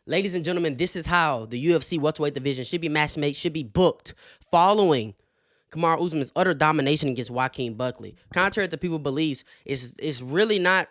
Ladies and gentlemen, this is how the UFC welterweight division should be matched made, should be booked following Kamaru Usman's utter domination against Joaquin Buckley. Contrary to people's beliefs, it's really not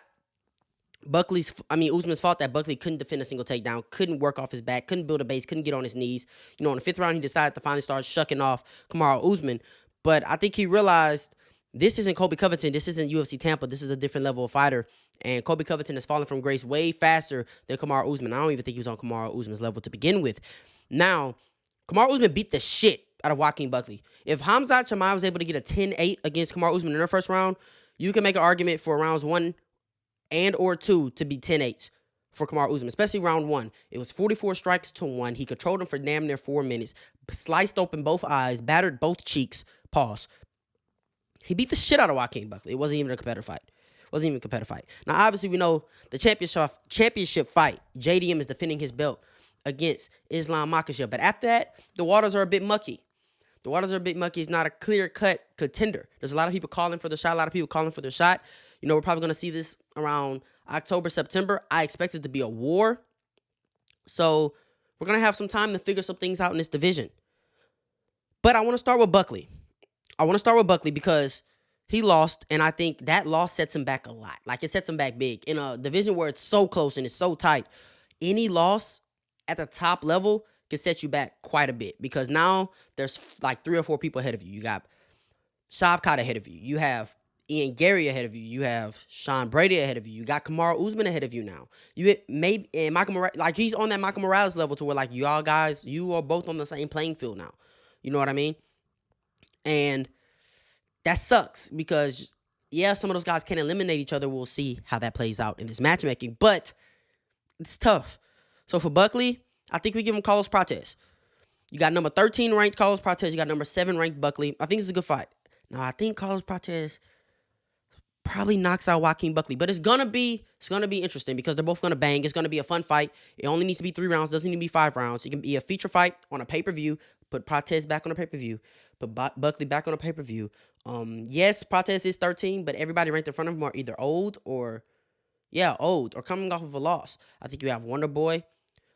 Usman's fault that Buckley couldn't defend a single takedown, couldn't work off his back, couldn't build a base, couldn't get on his knees. In the fifth round, he decided to finally start shucking off Kamaru Usman. But I think he realized this isn't Colby Covington. This isn't UFC Tampa. This is a different level of fighter. And Colby Covington has fallen from grace way faster than Kamaru Usman. I don't even think he was on Kamaru Usman's level to begin with. Now, Kamaru Usman beat the shit out of Joaquin Buckley. If Khamzat Chimaev was able to get a 10-8 against Kamaru Usman in their first round, you can make an argument for rounds 1 and or 2 to be 10-8s for Kamaru Usman, especially round 1. It was 44 strikes to 1. He controlled him for damn near 4 minutes, sliced open both eyes, battered both cheeks, pause. He beat the shit out of Joaquin Buckley. It wasn't even a competitive fight. Now, obviously, we know the championship fight, JDM is defending his belt against Islam Makhachev. But after that, the waters are a bit mucky. It's not a clear-cut contender. There's a lot of people calling for the shot. We're probably going to see this around October, September. I expect it to be a war. So we're going to have some time to figure some things out in this division. But I want to start with Buckley. Because he lost, and I think that loss sets him back a lot. Like, it sets him back big. In a division where it's so close and it's so tight, any loss at the top level can set you back quite a bit. Because now there's like 3 or 4 people ahead of you. You got Shavkat ahead of you. You have Ian Gary ahead of you. You have Sean Brady ahead of you. You got Kamaru Usman ahead of you now. And Michael Morales, like, he's on that Michael Morales level to where, like, y'all guys, you are both on the same playing field now. You know what I mean? And that sucks because, yeah, some of those guys can eliminate each other. We'll see how that plays out in this matchmaking, but it's tough. So for Buckley, I think we give him Carlos Prates. You got number 13 ranked Carlos Prates. You got number 7 ranked Buckley. I think it's a good fight. Now, I think Carlos Prates probably knocks out Joaquin Buckley, but it's gonna be interesting because they're both gonna bang. It's gonna be a fun fight. It only needs to be 3 rounds. Doesn't need to be 5 rounds. It can be a feature fight on a pay-per-view. Put Prates back on a pay-per-view. Put Buckley back on a pay-per-view. Yes, Prates is 13, but everybody ranked in front of him are either old or coming off of a loss. I think you have Wonder Boy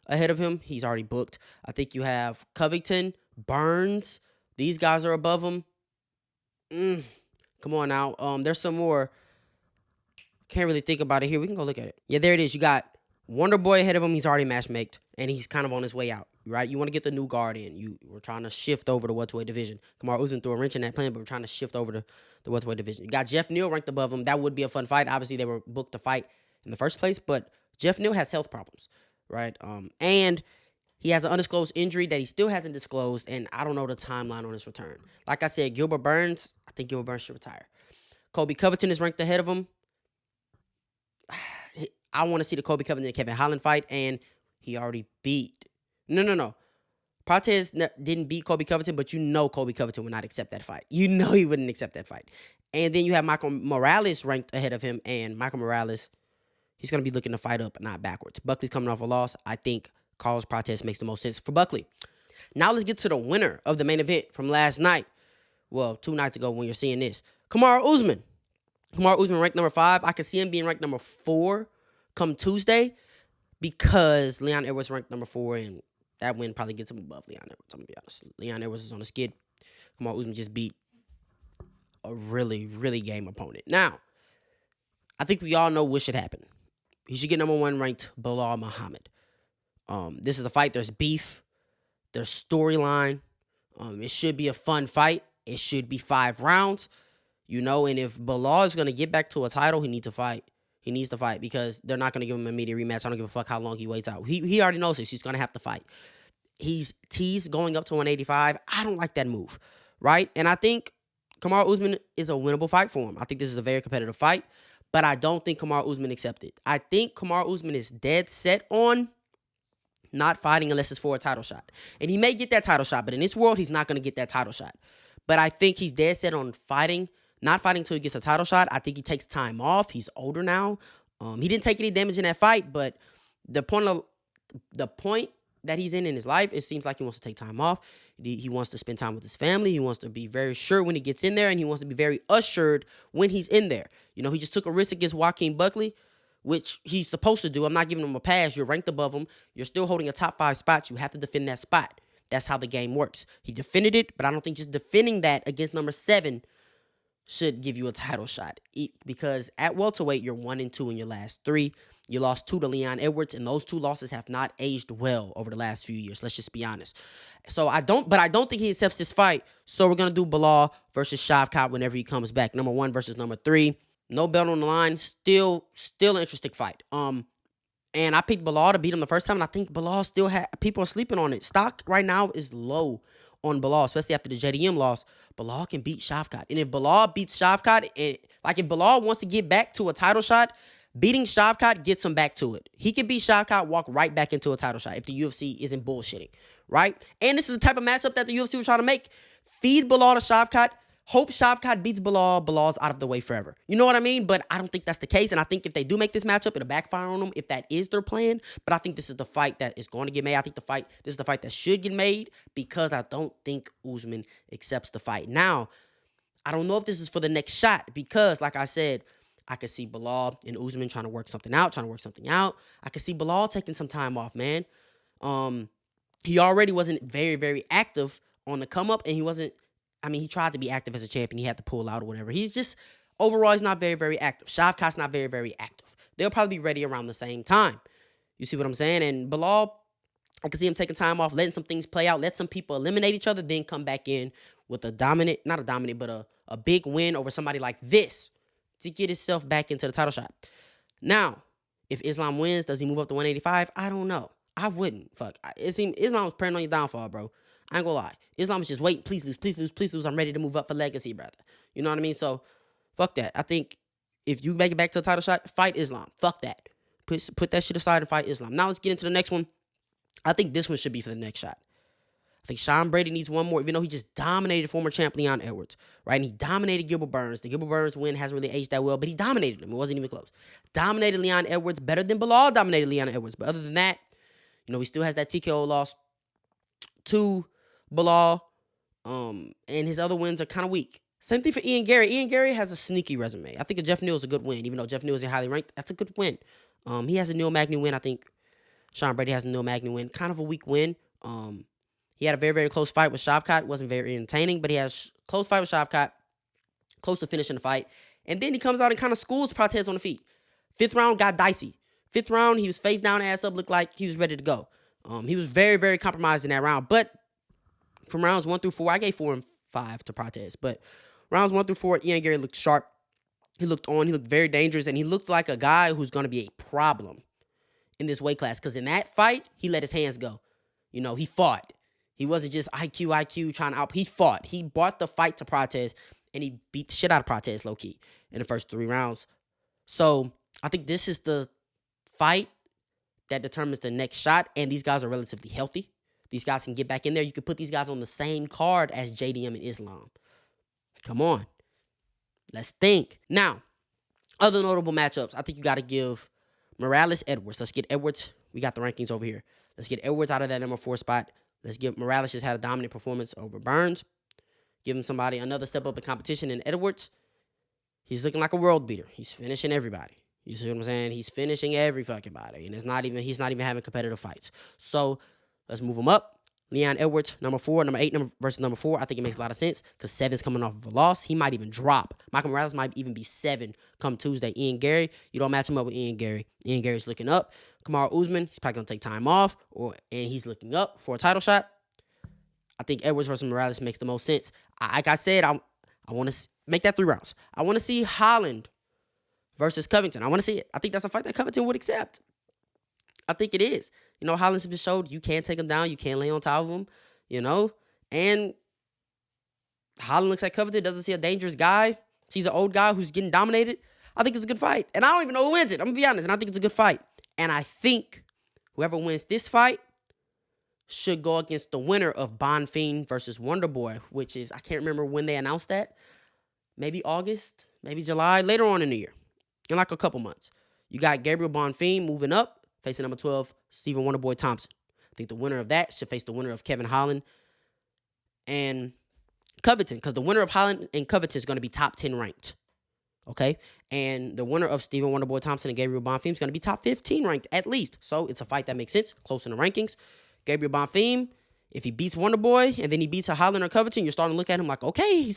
ahead of him. He's already booked. I think you have Covington, Burns. These guys are above him. Come on now. There's some more. Can't really think about it here. We can go look at it. Yeah, there it is. You got Wonder Boy ahead of him. He's already match-maked, and he's kind of on his way out, right? You want to get the new guard in. We're trying to shift over to welterweight division. Kamaru Usman threw a wrench in that plan, but we're trying to shift over to the welterweight division. You got Jeff Neal ranked above him. That would be a fun fight. Obviously, they were booked to fight in the first place, but Jeff Neal has health problems, right? And he has an undisclosed injury that he still hasn't disclosed, and I don't know the timeline on his return. Like I said, Gilbert Burns, I think Gilbert Burns should retire. Colby Covington is ranked ahead of him. I want to see the Colby Covington and Kevin Holland fight, and he already beat. No. Prates didn't beat Colby Covington, but Colby Covington would not accept that fight. He wouldn't accept that fight. And then you have Michael Morales ranked ahead of him, and Michael Morales, he's going to be looking to fight up, not backwards. Buckley's coming off a loss. I think Carlos Prates makes the most sense for Buckley. Now let's get to the winner of the main event from last night. Well, 2 nights ago when you're seeing this. Kamaru Usman. Kamaru Usman ranked number 5. I could see him being ranked number 4 come Tuesday because Leon Edwards ranked number 4, and that win probably gets him above Leon Edwards. I'm going to be honest. Leon Edwards is on a skid. Kamaru Usman just beat a really, really game opponent. Now, I think we all know what should happen. He should get number 1 ranked Belal Muhammad. This is a fight. There's beef. There's storyline. It should be a fun fight. It should be 5 rounds. And if Belal is going to get back to a title, he needs to fight. He needs to fight because they're not going to give him an immediate rematch. I don't give a fuck how long he waits out. He already knows this. He's going to have to fight. He's teased going up to 185. I don't like that move, right? And I think Kamaru Usman is a winnable fight for him. I think this is a very competitive fight, but I don't think Kamaru Usman accepted. I think Kamaru Usman is dead set on not fighting unless it's for a title shot. And he may get that title shot, but in this world, he's not going to get that title shot. But I think he's dead set on not fighting until he gets a title shot. I think he takes time off. He's older now. He didn't take any damage in that fight, but the point that he's in his life, it seems like he wants to take time off. He wants to spend time with his family. He wants to be very sure when he gets in there, and he wants to be very assured when he's in there. He just took a risk against Joaquin Buckley, which he's supposed to do. I'm not giving him a pass. You're ranked above him. You're still holding a top 5 spot. You have to defend that spot. That's how the game works. He defended it, but I don't think just defending that against number 7 should give you a title shot. Because at welterweight, you're 1-2 in your last 3. You lost 2 to Leon Edwards, and those 2 losses have not aged well over the last few years. Let's just be honest. So I don't think he accepts this fight. So we're gonna do Bilal versus Shavkat whenever he comes back. Number 1 versus number 3. No belt on the line. Still an interesting fight. And I picked Bilal to beat him the first time, and I think Bilal still people are sleeping on it. Stock right now is low on Bilal, especially after the JDM loss. Bilal can beat Shavkat. And if Bilal beats Shavkat, if Bilal wants to get back to a title shot, beating Shavkat gets him back to it. He can beat Shavkat, walk right back into a title shot if the UFC isn't bullshitting, right? And this is the type of matchup that the UFC was trying to make. Feed Bilal to Shavkat. Hope Shavkat beats Bilal. Bilal's out of the way forever. You know what I mean? But I don't think that's the case. And I think if they do make this matchup, it'll backfire on them if that is their plan. But I think this is the fight that is going to get made. I think this is the fight that should get made because I don't think Usman accepts the fight. Now, I don't know if this is for the next shot because, like I said, I could see Bilal and Usman trying to work something out. I could see Bilal taking some time off, man. He already wasn't very, very active on the come up, and he tried to be active as a champion. He had to pull out or whatever. Overall, he's not very, very active. Shavkat's not very, very active. They'll probably be ready around the same time. You see what I'm saying? And Bilal, I can see him taking time off, letting some things play out, let some people eliminate each other, then come back in with a big win over somebody like this to get himself back into the title shot. Now, if Islam wins, does he move up to 185? I don't know. I wouldn't. Fuck. Islam's preying on your downfall, bro. I ain't gonna lie. Islam is just waiting. Please lose, please lose, please lose. I'm ready to move up for legacy, brother. You know what I mean? So, fuck that. I think if you make it back to the title shot, fight Islam. Fuck that. Put that shit aside and fight Islam. Now let's get into the next one. I think this one should be for the next shot. I think Sean Brady needs one more, even though he just dominated former champ Leon Edwards, right? And he dominated Gilbert Burns. The Gilbert Burns win hasn't really aged that well, but he dominated him. It wasn't even close. Dominated Leon Edwards better than Bilal dominated Leon Edwards. But other than that, he still has that TKO loss to Bilal, and his other wins are kind of weak. Same thing for Ian Gary. Ian Gary has a sneaky resume. I think Jeff Neal is a good win, even though Jeff Neal isn't highly ranked. That's a good win. He has a Neil Magny win. I think Sean Brady has a Neil Magny win. Kind of a weak win. He had a very, very close fight with Shavkat. It wasn't very entertaining, but he has a close fight with Shavkat, close to finishing the fight. And then he comes out and kind of schools Prates on the feet. 5th round got dicey. 5th round, he was face down, ass up, looked like he was ready to go. He was very, very compromised in that round. But from rounds 1 through 4, I gave 4 and 5 to Prates. But rounds 1 through 4, Ian Gary looked sharp. He looked on. He looked very dangerous. And he looked like a guy who's going to be a problem in this weight class. Because in that fight, he let his hands go. He fought. He wasn't just IQ trying to he fought. He brought the fight to Prates, and he beat the shit out of Prates low-key in the first 3 rounds. So I think this is the fight that determines the next shot, and these guys are relatively healthy. These guys can get back in there. You could put these guys on the same card as JDM and Islam. Come on. Let's think. Now, other notable matchups. I think you got to give Morales Edwards. Let's get Edwards. We got the rankings over here. Let's get Edwards out of that number 4 spot. Let's give Morales just had a dominant performance over Burns. Give him somebody another step up in competition in Edwards. He's looking like a world beater. He's finishing everybody. You see what I'm saying? He's finishing every fucking body. And he's not even having competitive fights. So let's move him up. Leon Edwards, number 4, number 8 versus number 4. I think it makes a lot of sense because 7's coming off of a loss. He might even drop. Michael Morales might even be 7 come Tuesday. Ian Gary, you don't match him up with Ian Gary. Ian Gary's looking up. Kamaru Usman, he's probably going to take time off, and he's looking up for a title shot. I think Edwards versus Morales makes the most sense. Like I said, I want to make that 3 rounds. I want to see Holland versus Covington. I want to see it. I think that's a fight that Covington would accept. I think it is. Holland's been showed you can't take him down. You can't lay on top of him, And Holland looks like Covington, doesn't see a dangerous guy. Sees an old guy who's getting dominated. I think it's a good fight. And I don't even know who wins it. I'm going to be honest. And I think it's a good fight. And I think whoever wins this fight should go against the winner of Bonfim versus Wonderboy, which is, I can't remember when they announced that. Maybe August, maybe July, later on in the year. In like a couple months. You got Gabriel Bonfim moving up, facing number 12, Stephen Wonderboy Thompson. I think the winner of that should face the winner of Kevin Holland and Covington, because the winner of Holland and Covington is going to be top 10 ranked. Okay, and the winner of Stephen Wonderboy Thompson and Gabriel Bonfim is going to be top 15 ranked at least. So it's a fight that makes sense, close in the rankings. Gabriel Bonfim, if he beats Wonderboy and then he beats a Holland or Covington, you're starting to look at him like, okay,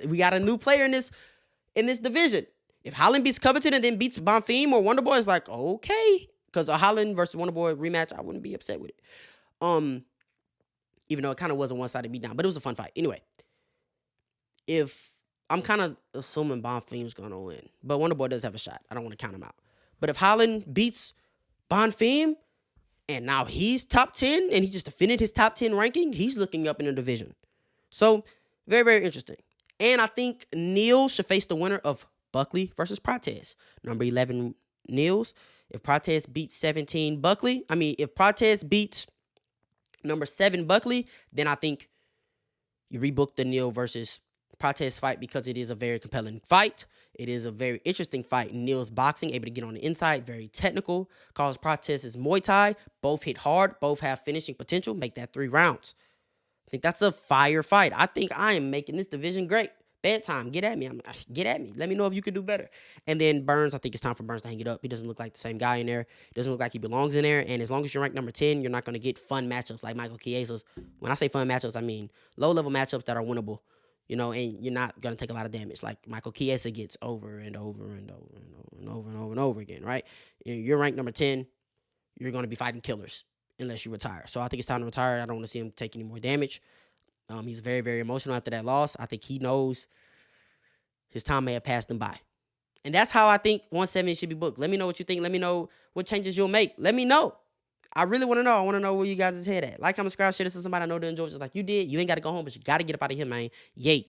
we got a new player in this division. If Holland beats Covington and then beats Bonfim or Wonderboy, it's like, okay, because a Holland versus Wonderboy rematch, I wouldn't be upset with it. Even though it kind of was a one-sided beatdown, but it was a fun fight. Anyway, if I'm kind of assuming Bonfim's going to win, but Wonderboy does have a shot. I don't want to count him out. But if Holland beats Bonfim and now he's top 10 and he just defended his top 10 ranking, he's looking up in the division. So very, very interesting. And I think Neal should face the winner of Buckley versus Prates. Number 11, Neal's. If Prates beats 17 Buckley, if Prates beats number 7 Buckley, then I think you rebook the Neal versus Prates fight because it is a very compelling fight. It is a very interesting fight. Neal's boxing, able to get on the inside, very technical. Carlos Prates is Muay Thai. Both hit hard. Both have finishing potential. Make that 3 rounds. I think that's a fire fight. I think I am making this division great. Bedtime, get at me. Get at me. Let me know if you could do better. And then Burns, I think it's time for Burns to hang it up. He doesn't look like the same guy in there. He doesn't look like he belongs in there. And as long as you're ranked number 10, you're not going to get fun matchups like Michael Chiesa's. When I say fun matchups, I mean low-level matchups that are winnable. And you're not going to take a lot of damage like Michael Chiesa gets over and over and over and over and over and over and over again, right? You're ranked number 10. You're going to be fighting killers unless you retire. So I think it's time to retire. I don't want to see him take any more damage. He's very, very emotional after that loss. I think he knows his time may have passed him by. And that's how I think 170 should be booked. Let me know what you think. Let me know what changes you'll make. Let me know. I really want to know. I want to know where you guys' head at. Like, comment, subscribe, share this to somebody I know that enjoys just like you did. You ain't got to go home, but you got to get up out of here, man. Yay.